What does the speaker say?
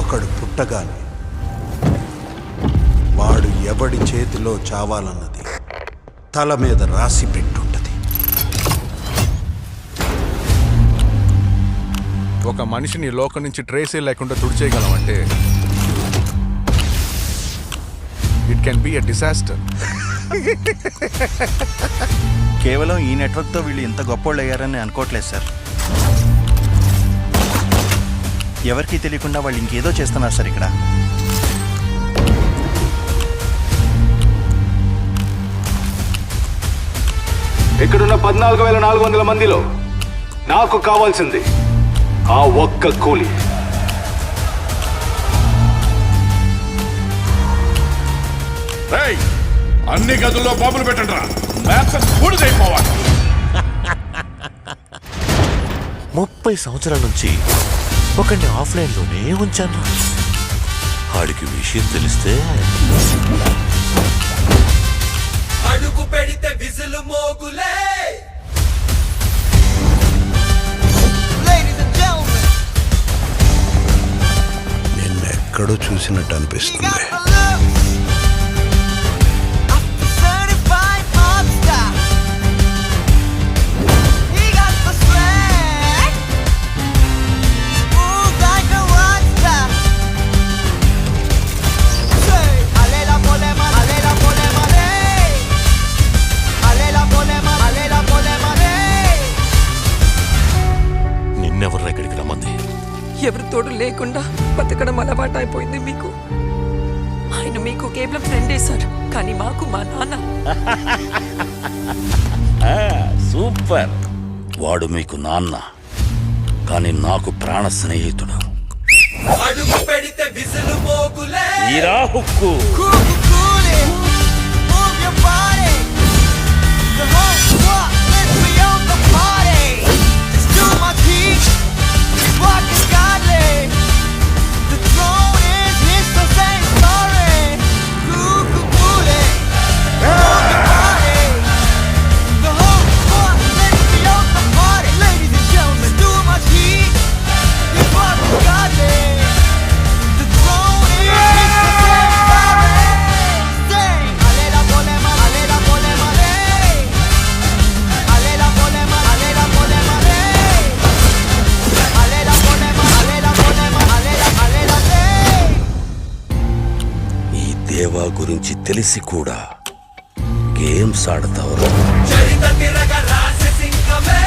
ఒకడు పుట్టగానే వాడు ఎవడి చేతిలో చావాలన్నది తల మీద రాసి పెట్టుంటది. ఒక మనిషిని లోకం నుంచి ట్రేసే లేకుండా తుడిచేయగలమంటే it can be a disaster. కేవలం ఈ నెట్వర్క్తో వీళ్ళు ఇంత గొప్పోళ్ళు అయ్యారని అనుకోవట్లేదు సార్. ఎవరికీ తెలియకుండా వాళ్ళు ఇంకేదో చేస్తున్నారు సార్ ఇక్కడ. ఇక్కడున్న 14,400 మందిలో నాకు కావాల్సింది ఆ ఒక్క కూలి. అన్ని గదుల్లో బాంబులు పెట్టండి, మ్యాప్స్ పూడిదైపోవాలి. 30 సంవత్సరాల నుంచి ఒకడిని ఆఫ్లైన్లోనే ఉంచాను. వాడికి విషయం తెలిస్తే అడుగు పెడితే విజులు మోగులే. నిన్నెక్కడో చూసినట్టు అనిపిస్తుంది. నిన్నెవర్రా ఇక్కడికి రమ్మంది? ఎవరి తోడు లేకుండా బతకడం అలవాటు అయిపోయింది మీకు. ఆయన మీకు కేవలం ఫ్రెండే సార్, కానీ మాకు మా నాన్న. సూపర్. వాడు మీకు నాన్న, కానీ నాకు ప్రాణ స్నేహితుడు. అడుగు పెడితే విజులు మోగులే. ఈరా హుక్కు. దేవా గురించి తెలిసి కూడా గేమ్స్ ఆడతావు. చరిత తిరగ రాసి సింహమే.